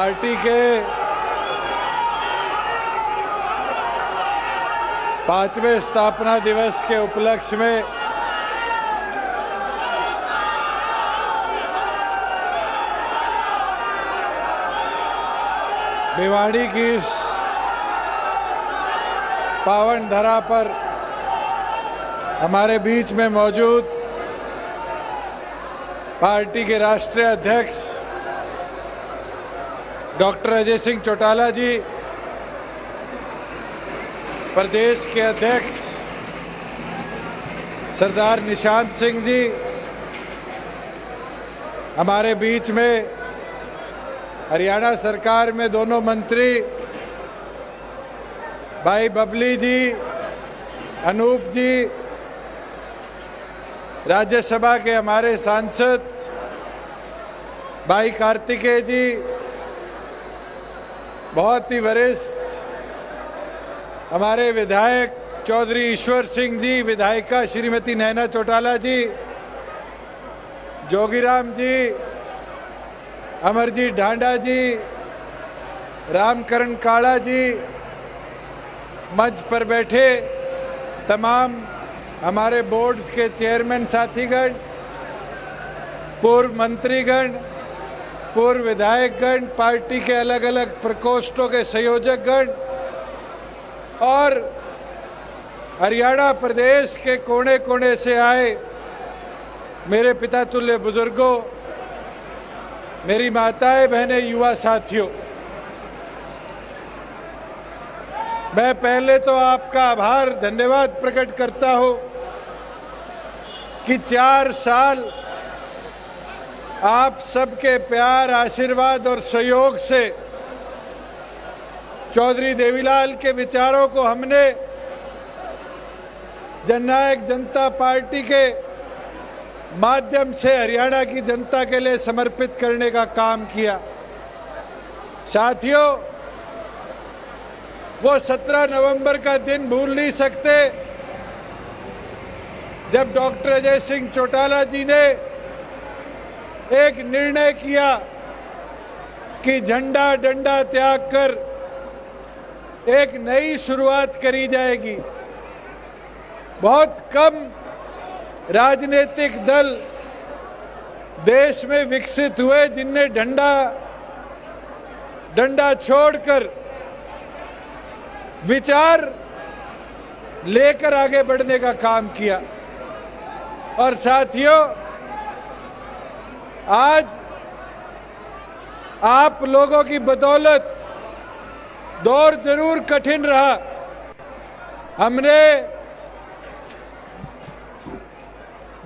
Party के 5वें स्थापना दिवस के उपलक्ष्य में भिवाड़ी की इस पावन धरा पर हमारे बीच में मौजूद पार्टी के राष्ट्रीय अध्यक्ष डॉक्टर अजय सिंह चौटाला जी, प्रदेश के अध्यक्ष सरदार निशांत सिंह जी, हमारे बीच में हरियाणा सरकार में दोनों मंत्री भाई बबली जी, अनूप जी, राज्यसभा के हमारे सांसद भाई कार्तिकेय जी, बहुत ही वरिष्ठ हमारे विधायक चौधरी ईश्वर सिंह जी, विधायिका श्रीमती नैना चौटाला जी, जोगीराम जी, अमरजीत ढांडा जी, रामकरण काड़ा जी, मंच पर बैठे तमाम हमारे बोर्ड के चेयरमैन साथीगण, पूर्व मंत्रीगण, पूर्व विधायकगण, पार्टी के अलग अलग प्रकोष्ठों के संयोजकगण और हरियाणा प्रदेश के कोने कोने से आए मेरे पिता तुल्य बुजुर्गों, मेरी माताएं, बहनें, युवा साथियों, मैं पहले तो आपका आभार धन्यवाद प्रकट करता हूं कि 4 साल आप सबके प्यार, आशीर्वाद और सहयोग से चौधरी देवीलाल के विचारों को हमने जननायक जनता पार्टी के माध्यम से हरियाणा की जनता के लिए समर्पित करने का काम किया। साथियों, वो 17 नवंबर का दिन भूल नहीं सकते जब डॉक्टर अजय सिंह चौटाला जी ने एक निर्णय किया कि झंडा डंडा त्याग कर एक नई शुरुआत करी जाएगी। बहुत कम राजनीतिक दल देश में विकसित हुए जिनने डंडा छोड़कर विचार लेकर आगे बढ़ने का काम किया। और साथियों, आज आप लोगों की बदौलत दौर जरूर कठिन रहा। हमने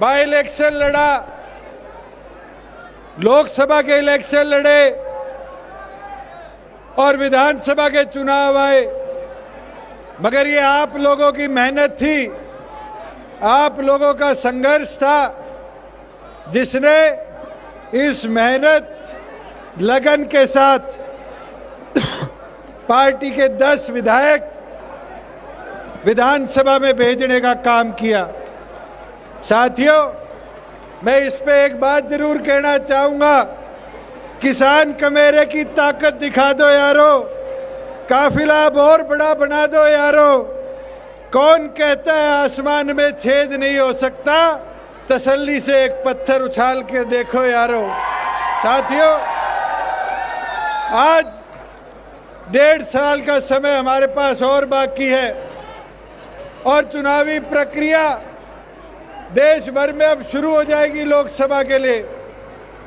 बाई इलेक्शन लड़ा, लोकसभा के इलेक्शन लड़े और विधानसभा के चुनाव आए, मगर ये आप लोगों की मेहनत थी, आप लोगों का संघर्ष था जिसने इस मेहनत लगन के साथ पार्टी के 10 विधायक विधानसभा में भेजने का काम किया। साथियों, मैं इस पे एक बात जरूर कहना चाहूँगा, किसान कमेरे की ताकत दिखा दो यारो, काफिला अब और बड़ा बना दो यारो। कौन कहता है आसमान में छेद नहीं हो सकता, तसल्ली से एक पत्थर उछाल के देखो यारो। साथियों, आज 1.5 साल का समय हमारे पास और बाकी है और चुनावी प्रक्रिया देश भर में अब शुरू हो जाएगी लोकसभा के लिए।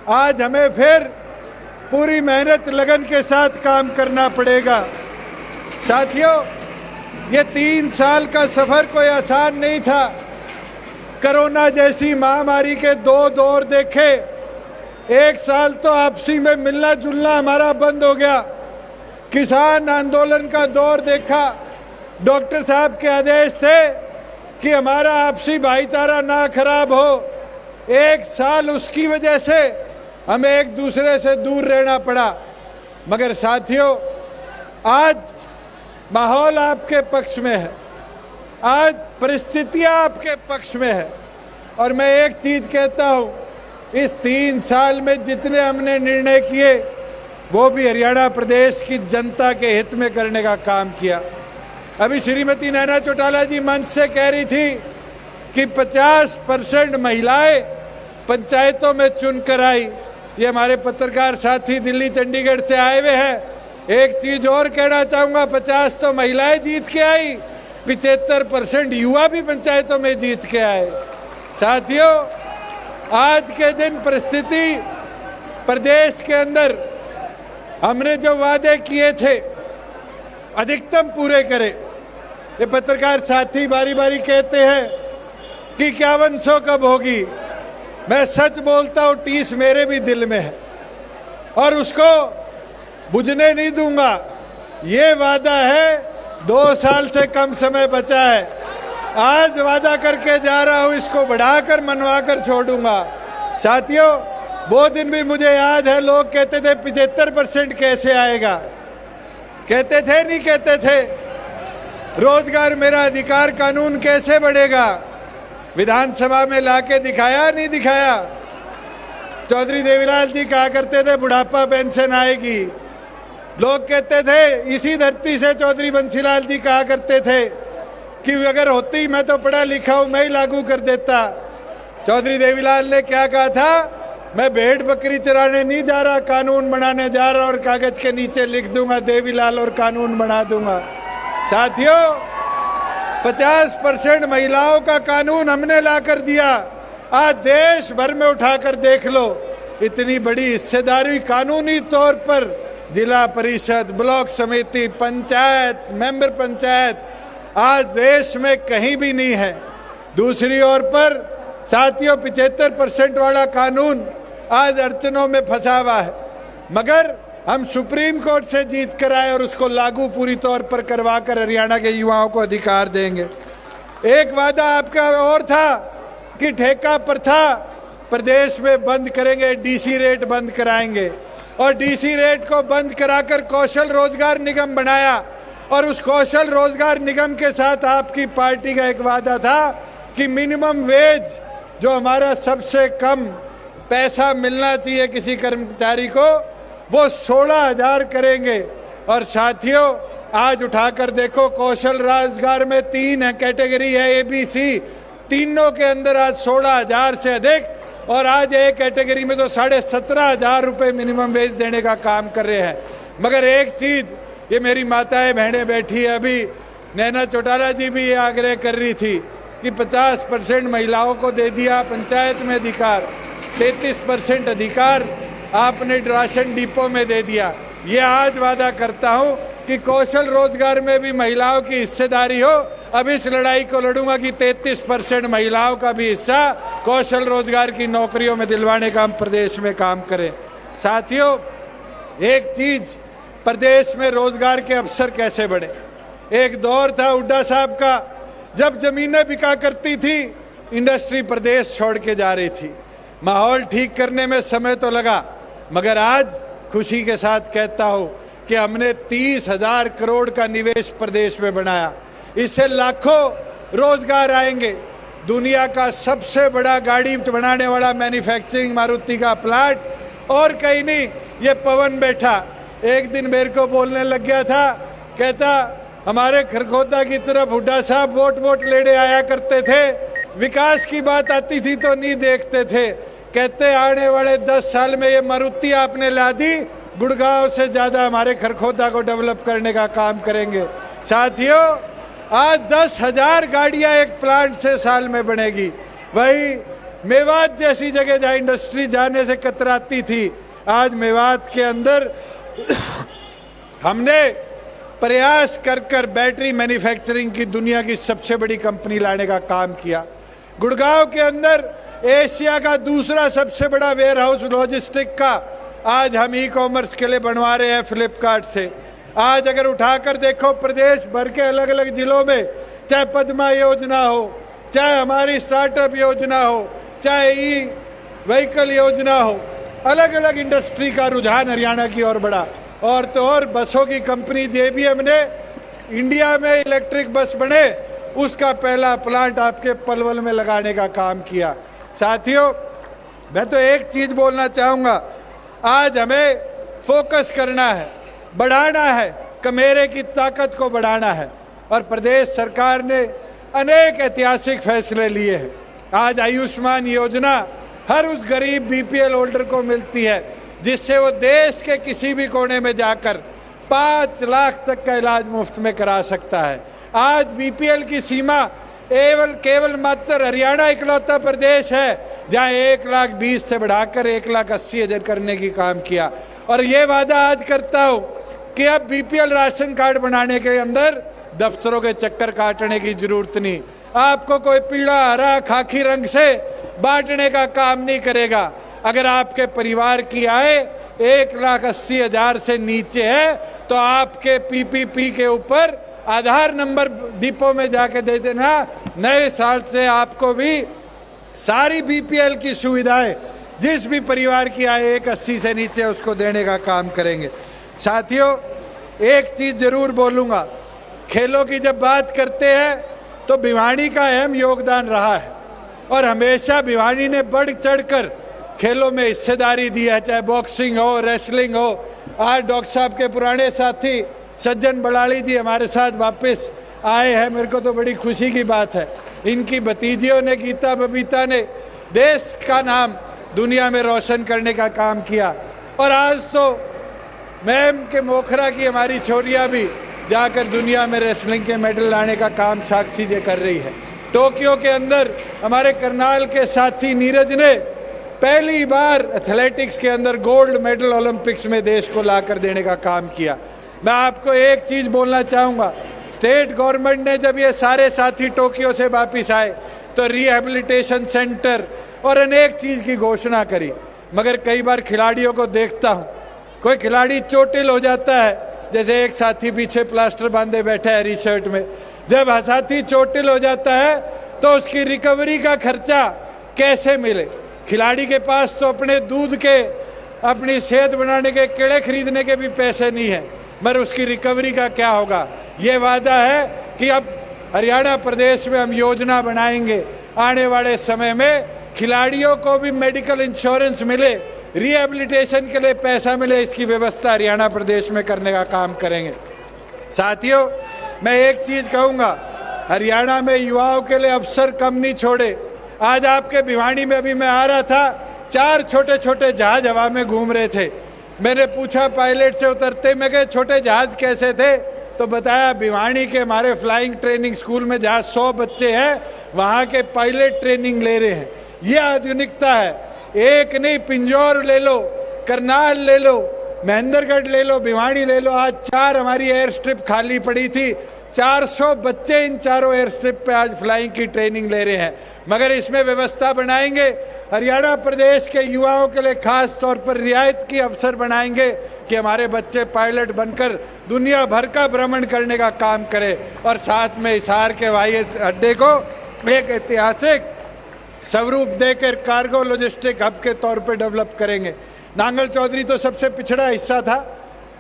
आज हमें फिर पूरी मेहनत लगन के साथ काम करना पड़ेगा। साथियों, ये 3 साल का सफर कोई आसान नहीं था। कोरोना जैसी महामारी के 2 दौर देखे, 1 साल तो आपसी में मिलना जुलना हमारा बंद हो गया। किसान आंदोलन का दौर देखा, डॉक्टर साहब के आदेश थे कि हमारा आपसी भाईचारा ना खराब हो। 1 साल उसकी वजह से हमें एक दूसरे से दूर रहना पड़ा। मगर साथियों, आज माहौल आपके पक्ष में है, आज परिस्थितियां आपके पक्ष में है। और मैं एक चीज कहता हूं, इस 3 साल में जितने हमने निर्णय किए वो भी हरियाणा प्रदेश की जनता के हित में करने का काम किया। अभी श्रीमती नैना चौटाला जी मंच से कह रही थी कि 50% महिलाएं पंचायतों में चुनकर आई। ये हमारे पत्रकार साथी दिल्ली चंडीगढ़ से आए हुए हैं। एक चीज और कहना चाहूँगा, 50 तो महिलाएं जीत के आई, 75% युवा भी पंचायतों में जीत के आए। साथियों, आज के दिन परिस्थिति प्रदेश के अंदर हमने जो वादे किए थे अधिकतम पूरे करें। ये पत्रकार साथी बारी बारी कहते हैं कि 5100 कब होगी। मैं सच बोलता हूँ, टीस मेरे भी दिल में है और उसको बुझने नहीं दूंगा। ये वादा है, 2 साल से कम समय बचा है। आज वादा करके जा रहा हूँ, इसको बढ़ाकर मनवाकर छोड़ूंगा। साथियों, वो दिन भी मुझे याद है, लोग कहते थे 75% कैसे आएगा। कहते थे नहीं कहते थे, रोजगार मेरा अधिकार कानून कैसे बढ़ेगा। विधानसभा में लाके दिखाया नहीं दिखाया। चौधरी देवीलाल जी कहा करते थे बुढ़ापा पेंशन आएगी। लोग कहते थे, इसी धरती से चौधरी बंसीलाल जी कहा करते थे कि अगर होती, मैं तो पढ़ा लिखा हूँ, मैं ही लागू कर देता। चौधरी देवीलाल ने क्या कहा था, मैं भेड़ बकरी चराने नहीं जा रहा, कानून बनाने जा रहा और कागज के नीचे लिख दूंगा देवीलाल और कानून बना दूंगा। साथियों, 50% महिलाओं का कानून हमने ला कर दिया। आज देश भर में उठाकर देख लो, इतनी बड़ी हिस्सेदारी कानूनी तौर पर जिला परिषद, ब्लॉक समिति, पंचायत, मेंबर पंचायत आज देश में कहीं भी नहीं है। दूसरी ओर पर साथियों, 75% वाला कानून आज अड़चनों में फंसा हुआ है, मगर हम सुप्रीम कोर्ट से जीत कर आए और उसको लागू पूरी तौर पर करवा कर हरियाणा के युवाओं को अधिकार देंगे। एक वादा आपका और था कि ठेका प्रथा प्रदेश में बंद करेंगे, डीसी रेट बंद कराएंगे और डीसी रेट को बंद कराकर कौशल रोजगार निगम बनाया। और उस कौशल रोजगार निगम के साथ आपकी पार्टी का एक वादा था कि मिनिमम वेज, जो हमारा सबसे कम पैसा मिलना चाहिए किसी कर्मचारी को, वो 16,000 करेंगे। और साथियों, आज उठाकर देखो, कौशल रोजगार में 3 कैटेगरी है, ABC, तीनों के अंदर आज 16,000 से अधिक, और आज एक कैटेगरी में तो 17,500 रुपये मिनिमम वेज देने का काम कर रहे हैं। मगर एक चीज़, ये मेरी माताएं बहनें बैठी है, अभी नैना चौटाला जी भी ये आग्रह कर रही थी कि 50% महिलाओं को दे दिया पंचायत में अधिकार, 33% अधिकार आपने राशन डिपो में दे दिया। ये आज वादा करता हूँ कि कौशल रोजगार में भी महिलाओं की हिस्सेदारी हो। अब इस लड़ाई को लड़ूंगा कि 33% महिलाओं का भी हिस्सा कौशल रोजगार की नौकरियों में दिलवाने का हम प्रदेश में काम करें। साथियों, एक चीज, प्रदेश में रोजगार के अवसर कैसे बढ़े। एक दौर था हुड्डा साहब का, जब जमीनें बिका करती थी, इंडस्ट्री प्रदेश छोड़ के जा रही थी। माहौल ठीक करने में समय तो लगा, मगर आज खुशी के साथ कहता हूँ कि हमने 30,000 करोड़ का निवेश प्रदेश में बनाया। इससे लाखों रोजगार आएंगे। दुनिया का सबसे बड़ा गाड़ी बनाने वाला मैन्युफैक्चरिंग मारुति का प्लांट, और कहीं नहीं, ये पवन बैठा एक दिन मेरे को बोलने लग गया था, कहता हमारे खरखोदा की तरफ हुड्डा साहब वोट लेने आया करते थे, विकास की बात आती थी तो नहीं देखते थे। कहते आने वाले 10 साल में ये मारुति आपने ला दी, गुड़गांव से ज़्यादा हमारे खरखोदा को डेवलप करने का काम करेंगे। साथियों, आज 10,000 गाड़ियाँ एक प्लांट से साल में बनेगी। वही मेवात जैसी जगह जहाँ इंडस्ट्री जाने से कतराती थी, आज मेवात के अंदर हमने प्रयास कर बैटरी मैन्युफैक्चरिंग की दुनिया की सबसे बड़ी कंपनी लाने का काम किया। गुड़गांव के अंदर एशिया का दूसरा सबसे बड़ा वेयर हाउस लॉजिस्टिक का आज हम ई कॉमर्स के लिए बनवा रहे हैं फ्लिपकार्ट से। आज अगर उठाकर देखो, प्रदेश भर के अलग अलग जिलों में, चाहे पद्मा योजना हो, चाहे हमारी स्टार्टअप योजना हो, चाहे ई व्हीकल योजना हो, अलग अलग इंडस्ट्री का रुझान हरियाणा की ओर बढ़ा। और तो और बसों की कंपनी JBM ने इंडिया में इलेक्ट्रिक बस बने, उसका पहला प्लांट आपके पलवल में लगाने का काम किया। साथियों, मैं तो एक चीज़ बोलना चाहूँगा, आज हमें फोकस करना है, बढ़ाना है, कमेरे की ताकत को बढ़ाना है। और प्रदेश सरकार ने अनेक ऐतिहासिक फैसले लिए हैं। आज आयुष्मान योजना हर उस गरीब बीपीएल होल्डर को मिलती है जिससे वो देश के किसी भी कोने में जाकर 5 लाख तक का इलाज मुफ्त में करा सकता है। आज बीपीएल की सीमा केवल मात्र हरियाणा इकलौता प्रदेश है जहां 1,20,000 से बढ़ाकर 1,80,000 करने की काम किया। और ये वादा आज करता हूं कि अब बीपीएल राशन कार्ड बनाने के अंदर दफ्तरों के चक्कर काटने की जरूरत नहीं। आपको कोई पीला हरा खाकी रंग से बांटने का काम नहीं करेगा। अगर आपके परिवार की आय 1,80,000 से नीचे है तो आपके पीपीपी के ऊपर आधार नंबर डिपो में जाके दे देना। नए साल से आपको भी सारी बीपीएल की सुविधाएं जिस भी परिवार की आय 1,80 से नीचे उसको देने का काम करेंगे। साथियों, एक चीज जरूर बोलूँगा, खेलों की जब बात करते हैं तो भिवानी का अहम योगदान रहा है और हमेशा भिवानी ने बढ़ चढ़कर खेलों में हिस्सेदारी दी है, चाहे बॉक्सिंग हो, रेसलिंग हो। आज डॉक्टर साहब के पुराने साथी सज्जन बड़ाली जी हमारे साथ वापस आए हैं, मेरे को तो बड़ी खुशी की बात है। इनकी भतीजियों ने, गीता बबीता ने देश का नाम दुनिया में रोशन करने का काम किया। और आज तो मैम के मोखरा की हमारी छोरियाँ भी जाकर दुनिया में रेसलिंग के मेडल लाने का काम साक्षी जी कर रही है। टोक्यो के अंदर हमारे करनाल के साथी नीरज ने पहली बार एथलेटिक्स के अंदर गोल्ड मेडल ओलंपिक्स में देश को लाकर देने का काम किया। मैं आपको एक चीज़ बोलना चाहूँगा, स्टेट गवर्नमेंट ने जब ये सारे साथी टोक्यो से वापस आए तो रिहैबिलिटेशन सेंटर और अनेक चीज़ की घोषणा करी। मगर कई बार खिलाड़ियों को देखता हूँ, कोई खिलाड़ी चोटिल हो जाता है, जैसे एक साथी पीछे प्लास्टर बांधे बैठा है री शर्ट में। जब साथी चोटिल हो जाता है तो उसकी रिकवरी का खर्चा कैसे मिले? खिलाड़ी के पास तो अपने दूध के, अपनी सेहत बनाने के कीड़े खरीदने के भी पैसे नहीं है, मगर उसकी रिकवरी का क्या होगा? ये वादा है कि अब हरियाणा प्रदेश में हम योजना बनाएंगे, आने वाले समय में खिलाड़ियों को भी मेडिकल इंश्योरेंस मिले, रिहैबिलिटेशन के लिए पैसा मिले, इसकी व्यवस्था हरियाणा प्रदेश में करने का काम करेंगे। साथियों, मैं एक चीज़ कहूँगा, हरियाणा में युवाओं के लिए अवसर कम नहीं छोड़े। आज आपके भिवानी में अभी मैं आ रहा था, 4 छोटे छोटे जहाज हवा में घूम रहे थे। मैंने पूछा पायलट से उतरते, मैं कहा छोटे जहाज कैसे थे? तो बताया भिवानी के हमारे फ्लाइंग ट्रेनिंग स्कूल में जहाँ 100 बच्चे हैं वहाँ के पायलट ट्रेनिंग ले रहे हैं। ये आधुनिकता है। एक नहीं, पिंजौर ले लो, करनाल ले लो, महेंद्रगढ़ ले लो, भिवानी ले लो। आज 4 हमारी एयर स्ट्रिप खाली पड़ी थी, 400 बच्चे इन चारों एयर स्ट्रिप पे आज फ्लाइंग की ट्रेनिंग ले रहे हैं। मगर इसमें व्यवस्था बनाएंगे, हरियाणा प्रदेश के युवाओं के लिए खास तौर पर रियायत की अवसर बनाएंगे कि हमारे बच्चे पायलट बनकर दुनिया भर का भ्रमण करने का काम करें। और साथ में हिसार के हवाई अड्डे को एक ऐतिहासिक स्वरूप देकर कार्गो लॉजिस्टिक हब के तौर पर डेवलप करेंगे। नांगल चौधरी तो सबसे पिछड़ा हिस्सा था।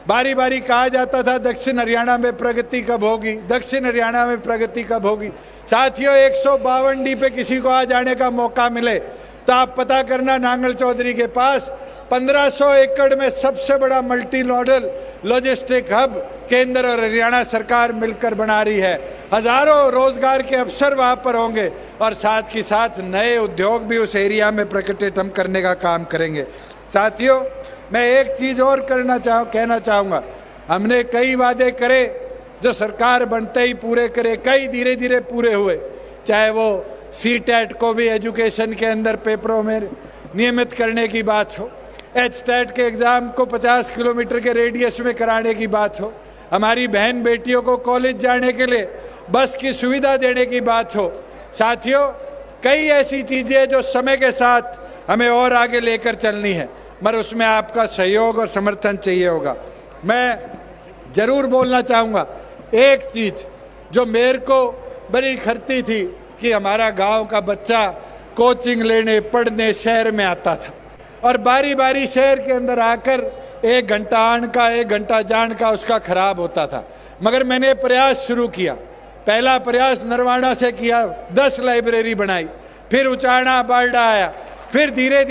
बारी बारी कहा जाता था दक्षिण हरियाणा में प्रगति कब होगी, दक्षिण हरियाणा में प्रगति कब होगी। साथियों, 152 पे किसी को आ जाने का मौका मिले तो आप पता करना, नांगल चौधरी के पास 1500 एकड़ में सबसे बड़ा मल्टी मॉडल लॉजिस्टिक हब केंद्र और हरियाणा सरकार मिलकर बना रही है। हजारों रोजगार के अवसर वहाँ पर होंगे और साथ ही साथ नए उद्योग भी उस एरिया में प्रकटित हम करने का काम करेंगे। साथियों, मैं एक चीज़ और कहना चाहूँगा, हमने कई वादे करे जो सरकार बनते ही पूरे करे, कई धीरे धीरे पूरे हुए। चाहे वो सीटेट को भी एजुकेशन के अंदर पेपरों में नियमित करने की बात हो, एचटेट के एग्ज़ाम को 50 किलोमीटर के रेडियस में कराने की बात हो, हमारी बहन बेटियों को कॉलेज जाने के लिए बस की सुविधा देने की बात हो। साथियों, कई ऐसी चीज़ें जो समय के साथ हमें और आगे लेकर चलनी है, मगर उसमें आपका सहयोग और समर्थन चाहिए होगा। मैं ज़रूर बोलना चाहूँगा, एक चीज़ जो मेरे को बड़ी खरती थी कि हमारा गांव का बच्चा कोचिंग लेने पढ़ने शहर में आता था और बारी बारी शहर के अंदर आकर 1 घंटा आन का 1 घंटा जान का उसका खराब होता था। मगर मैंने प्रयास शुरू किया। पहला प्रयास नरवाना से किया, 10 लाइब्रेरी बनाई, फिर उचाना बाल्डा आया, फिर धीरे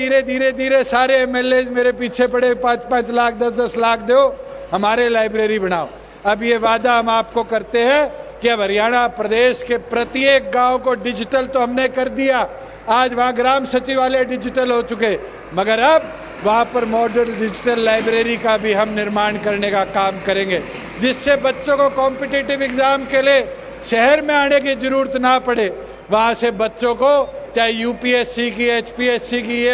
धीरे सारे एमएलए मेरे पीछे पड़े, 5-5 लाख 10-10 लाख दो, हमारे लाइब्रेरी बनाओ। अब ये वादा हम आपको करते हैं कि अब हरियाणा प्रदेश के प्रत्येक गांव को डिजिटल तो हमने कर दिया, आज वहाँ ग्राम सचिवालय डिजिटल हो चुके, मगर अब वहाँ पर मॉडल डिजिटल लाइब्रेरी का भी हम निर्माण करने का काम करेंगे, जिससे बच्चों को कॉम्पिटिटिव एग्ज़ाम के लिए शहर में आने की ज़रूरत ना पड़े। वहाँ से बच्चों को चाहे यूपीएससी की, एचपीएससी की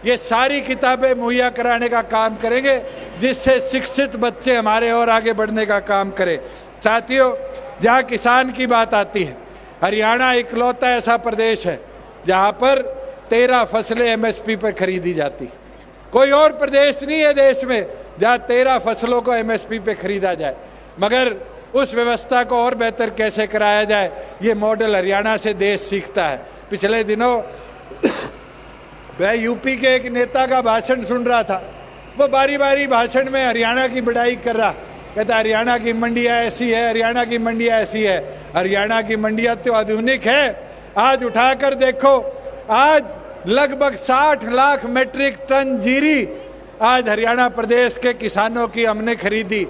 ये सारी किताबें मुहैया कराने का काम करेंगे, जिससे शिक्षित बच्चे हमारे और आगे बढ़ने का काम करें। साथियों, जहाँ किसान की बात आती है, हरियाणा इकलौता ऐसा प्रदेश है जहाँ पर 13 फसलें एमएसपी पर खरीदी जाती। कोई और प्रदेश नहीं है देश में जहाँ 13 फसलों को एमएसपी पे खरीदा जाए। मगर उस व्यवस्था को और बेहतर कैसे कराया जाए, ये मॉडल हरियाणा से देश सीखता है। पिछले दिनों मैं यूपी के एक नेता का भाषण सुन रहा था, वो बारी बारी भाषण में हरियाणा की बड़ाई कर रहा, कहता हरियाणा की मंडियाँ ऐसी है, हरियाणा की मंडियाँ ऐसी है। हरियाणा की मंडियाँ तो आधुनिक है, आज उठाकर देखो, आज लगभग 60 लाख मेट्रिक टन जीरी आज हरियाणा प्रदेश के किसानों की हमने खरीदी।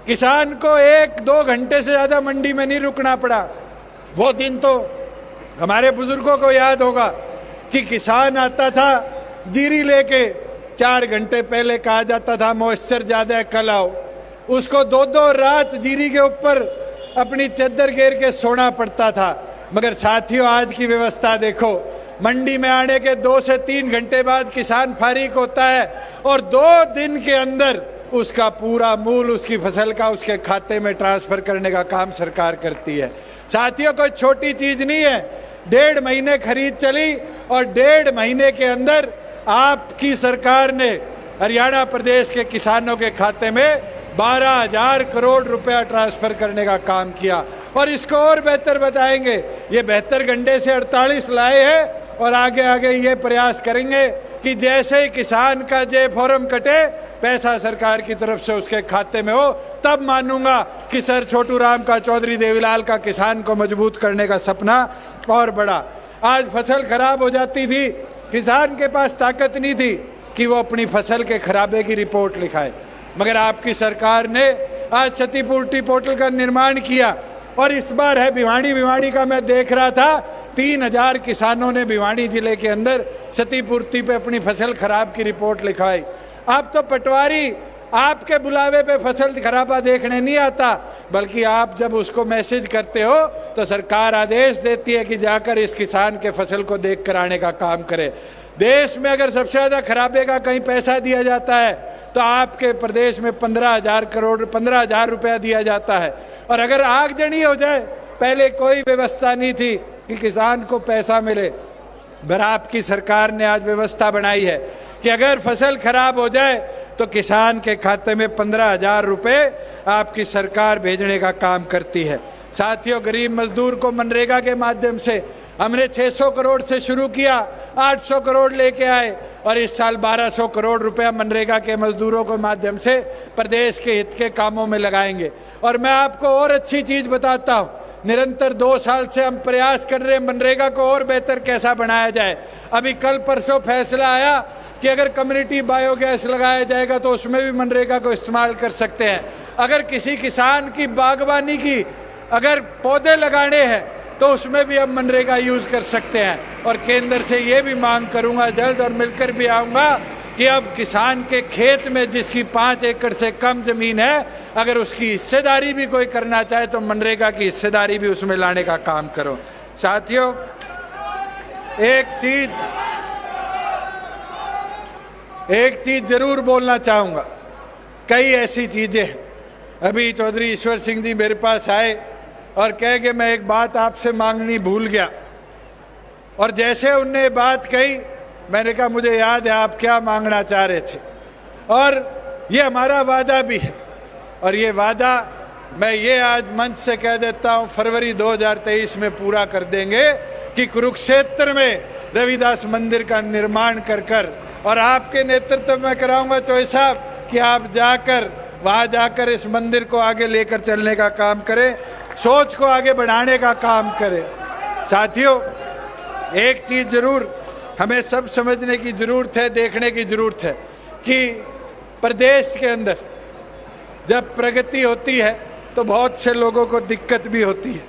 किसान को 1-2 घंटे से ज़्यादा मंडी में नहीं रुकना पड़ा। वो दिन तो हमारे बुजुर्गों को याद होगा कि किसान आता था जीरी लेके, 4 घंटे पहले कहा जाता था मॉइस्चर ज़्यादा है कल आओ, उसको 2-2 रात जीरी के ऊपर अपनी चद्दर घेर के सोना पड़ता था। मगर साथियों, आज की व्यवस्था देखो, मंडी में आने के 2 से 3 घंटे बाद किसान फारिग होता है और 2 दिन के अंदर उसका पूरा मूल उसकी फसल का उसके खाते में ट्रांसफ़र करने का काम सरकार करती है। साथियों, कोई छोटी चीज़ नहीं है। 1.5 महीने खरीद चली और 1.5 महीने के अंदर आपकी सरकार ने हरियाणा प्रदेश के किसानों के खाते में 12,000 करोड़ रुपया ट्रांसफ़र करने का काम किया। और इसको और बेहतर बताएंगे, ये बेहतर गंडे से 48 लाए हैं और आगे आगे ये प्रयास करेंगे कि जैसे ही किसान का जे फॉर्म कटे, पैसा सरकार की तरफ से उसके खाते में हो, तब मानूंगा कि सर छोटू राम का, चौधरी देवीलाल का किसान को मजबूत करने का सपना और बड़ा। आज फसल खराब हो जाती थी, किसान के पास ताकत नहीं थी कि वो अपनी फसल के खराबे की रिपोर्ट लिखाए, मगर आपकी सरकार ने आज क्षतिपूर्ति पोर्टल का निर्माण किया और इस बार है भिवाड़ी का मैं देख रहा था, 3000 किसानों ने भिवाड़ी जिले के अंदर क्षतिपूर्ति पे अपनी फसल खराब की रिपोर्ट लिखाई। अब तो पटवारी आपके बुलावे पे फसल खराबा देखने नहीं आता, बल्कि आप जब उसको मैसेज करते हो तो सरकार आदेश देती है कि जाकर इस किसान के फसल को देख कर आने का काम करे। देश में अगर सबसे ज़्यादा खराबे का कहीं पैसा दिया जाता है तो आपके प्रदेश में 15,000 रुपया दिया जाता है। और अगर आगजनी हो जाए, पहले कोई व्यवस्था नहीं थी कि किसान को पैसा मिले, पर आपकी सरकार ने आज व्यवस्था बनाई है कि अगर फसल खराब हो जाए तो किसान के खाते में 15,000 रुपये आपकी सरकार भेजने का काम करती है। साथियों, गरीब मजदूर को मनरेगा के माध्यम से हमने 600 करोड़ से शुरू किया, 800 करोड़ लेके आए और इस साल 1200 करोड़ रुपया मनरेगा के मजदूरों के माध्यम से प्रदेश के हित के कामों में लगाएंगे। और मैं आपको और अच्छी चीज़ बताता हूँ, निरंतर 2 साल से हम प्रयास कर रहे हैं मनरेगा को और बेहतर कैसा बनाया जाए। अभी कल परसों फैसला आया कि अगर कम्युनिटी बायोगैस लगाया जाएगा तो उसमें भी मनरेगा को इस्तेमाल कर सकते हैं। अगर किसी किसान की बागवानी की अगर पौधे लगाने हैं तो उसमें भी हम मनरेगा यूज़ कर सकते हैं। और केंद्र से ये भी मांग करूंगा जल्द और मिलकर भी आऊँगा कि अब किसान के खेत में जिसकी 5 एकड़ से कम ज़मीन है, अगर उसकी हिस्सेदारी भी कोई करना चाहे तो मनरेगा की हिस्सेदारी भी उसमें लाने का काम करो। साथियों, एक चीज़ ज़रूर बोलना चाहूँगा, कई ऐसी चीज़ें हैं। अभी चौधरी ईश्वर सिंह जी मेरे पास आए और कह के मैं एक बात आपसे मांगनी भूल गया, और जैसे उनने बात कही मैंने कहा मुझे याद है आप क्या मांगना चाह रहे थे, और ये हमारा वादा भी है। और ये वादा मैं ये आज मंच से कह देता हूँ, फरवरी 2023 में पूरा कर देंगे कि कुरुक्षेत्र में रविदास मंदिर का निर्माण कर और आपके नेतृत्व में कराऊंगा चौधरी साहब कि आप जाकर वहाँ जाकर इस मंदिर को आगे लेकर चलने का काम करें, सोच को आगे बढ़ाने का काम करें। साथियों, एक चीज़ ज़रूर हमें सब समझने की ज़रूरत है, देखने की ज़रूरत है कि प्रदेश के अंदर जब प्रगति होती है तो बहुत से लोगों को दिक्कत भी होती है।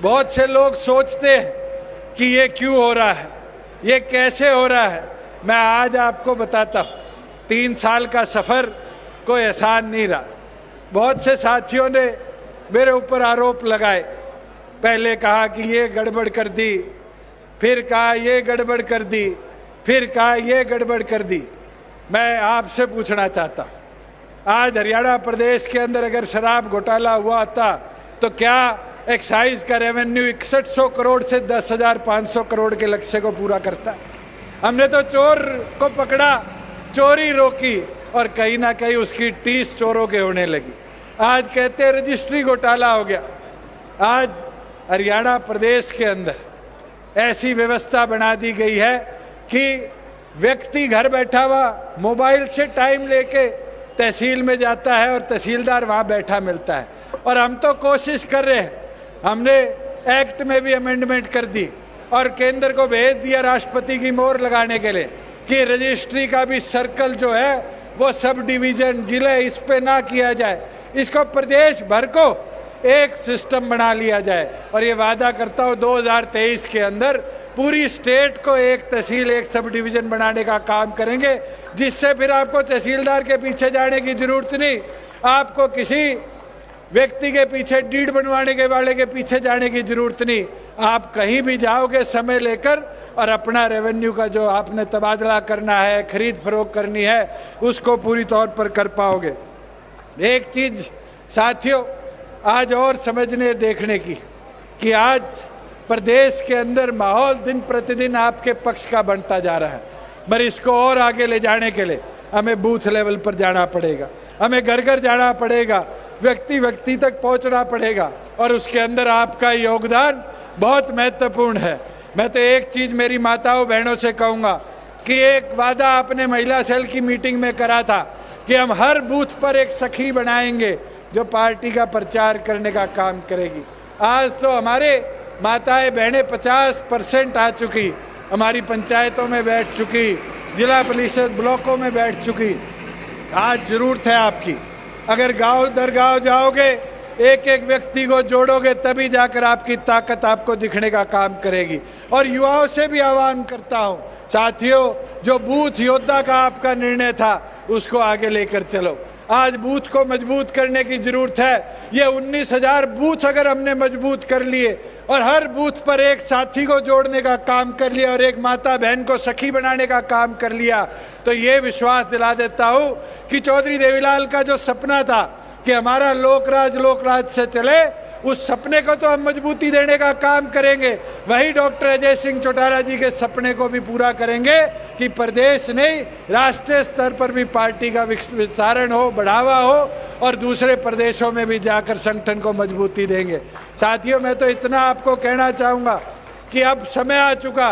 बहुत से लोग सोचते हैं कि ये क्यों हो रहा है, ये कैसे हो रहा है। मैं आज आपको बताता हूँ, 3 साल का सफ़र कोई आसान नहीं रहा। बहुत से साथियों ने मेरे ऊपर आरोप लगाए, पहले कहा कि ये गड़बड़ कर दी, फिर कहा ये गड़बड़ कर दी, फिर कहा ये गड़बड़ कर दी। मैं आपसे पूछना चाहता हूँ, आज हरियाणा प्रदेश के अंदर अगर शराब घोटाला हुआ होता तो क्या एक्साइज का रेवेन्यू 6100 करोड़ से 10,500 करोड़ के लक्ष्य को पूरा करता? हमने तो चोर को पकड़ा, चोरी रोकी और कहीं ना कहीं उसकी टीस चोरों के होने लगी। आज कहते हैं रजिस्ट्री घोटाला हो गया। आज हरियाणा प्रदेश के अंदर ऐसी व्यवस्था बना दी गई है कि व्यक्ति घर बैठा हुआ मोबाइल से टाइम लेके तहसील में जाता है और तहसीलदार वहाँ बैठा मिलता है। और हम तो कोशिश कर रहे हैं, हमने एक्ट में भी अमेंडमेंट कर दी और केंद्र को भेज दिया राष्ट्रपति की मोहर लगाने के लिए कि रजिस्ट्री का भी सर्कल जो है वो सब डिवीज़न जिले इस पे ना किया जाए, इसको प्रदेश भर को एक सिस्टम बना लिया जाए। और ये वादा करता हूँ 2023 के अंदर पूरी स्टेट को एक तहसील एक सब डिवीज़न बनाने का काम करेंगे, जिससे फिर आपको तहसीलदार के पीछे जाने की ज़रूरत नहीं, आपको किसी व्यक्ति के पीछे डीड बनवाने के वाले के पीछे जाने की ज़रूरत नहीं। आप कहीं भी जाओगे समय लेकर और अपना रेवेन्यू का जो आपने तबादला करना है, खरीद फरोख्त करनी है, उसको पूरी तौर पर कर पाओगे। एक चीज़ साथियों आज और समझने देखने की कि आज प्रदेश के अंदर माहौल दिन प्रतिदिन आपके पक्ष का बनता जा रहा है, पर इसको और आगे ले जाने के लिए हमें बूथ लेवल पर जाना पड़ेगा, हमें घर घर जाना पड़ेगा, व्यक्ति व्यक्ति तक पहुंचना पड़ेगा और उसके अंदर आपका योगदान बहुत महत्वपूर्ण है। मैं तो एक चीज़ मेरी माताओं बहनों से कहूँगा कि एक वादा आपने महिला सेल की मीटिंग में करा था कि हम हर बूथ पर एक सखी बनाएंगे जो पार्टी का प्रचार करने का काम करेगी। आज तो हमारे माताएं बहनें 50% आ चुकी, हमारी पंचायतों में बैठ चुकी, जिला परिषद ब्लॉकों में बैठ चुकी। आज ज़रूरत है आपकी, अगर गांव दर गांव जाओगे, एक एक व्यक्ति को जोड़ोगे, तभी जाकर आपकी ताकत आपको दिखने का काम करेगी। और युवाओं से भी आह्वान करता हूं, साथियों, जो बूथ योद्धा का आपका निर्णय था उसको आगे लेकर चलो। आज बूथ को मजबूत करने की ज़रूरत है। ये 19,000 बूथ अगर हमने मजबूत कर लिए और हर बूथ पर एक साथी को जोड़ने का काम कर लिया और एक माता बहन को सखी बनाने का काम कर लिया, तो ये विश्वास दिला देता हूँ कि चौधरी देवीलाल का जो सपना था कि हमारा लोकराज से चले, उस सपने को तो हम मजबूती देने का काम करेंगे। वही डॉक्टर अजय सिंह चौटाला जी के सपने को भी पूरा करेंगे कि प्रदेश नहीं, राष्ट्रीय स्तर पर भी पार्टी का विस्तारण हो, बढ़ावा हो और दूसरे प्रदेशों में भी जाकर संगठन को मजबूती देंगे। साथियों, मैं तो इतना आपको कहना चाहूँगा कि अब समय आ चुका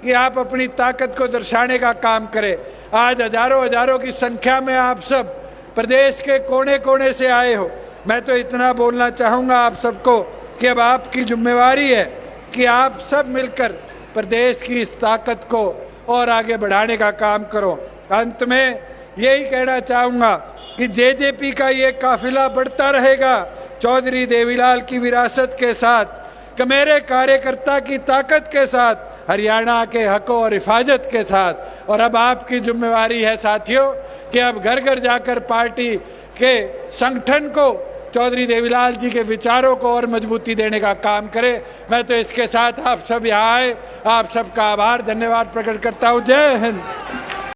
कि आप अपनी ताकत को दर्शाने का काम करें। आज हजारों की संख्या में आप सब प्रदेश के कोने कोने से आए हो। मैं तो इतना बोलना चाहूँगा आप सबको कि अब आपकी जिम्मेवारी है कि आप सब मिलकर प्रदेश की इस ताकत को और आगे बढ़ाने का काम करो। अंत में यही कहना चाहूँगा कि जेजेपी का ये काफिला बढ़ता रहेगा, चौधरी देवीलाल की विरासत के साथ, मेरे कार्यकर्ता की ताकत के साथ, हरियाणा के हकों और हिफाजत के साथ। और अब आपकी जिम्मेवारी है साथियों कि अब घर घर जाकर पार्टी के संगठन को, चौधरी देवीलाल जी के विचारों को और मजबूती देने का काम करें। मैं तो इसके साथ आप सब यहाँ आए, आप सबका आभार धन्यवाद प्रकट करता हूँ। जय हिंद।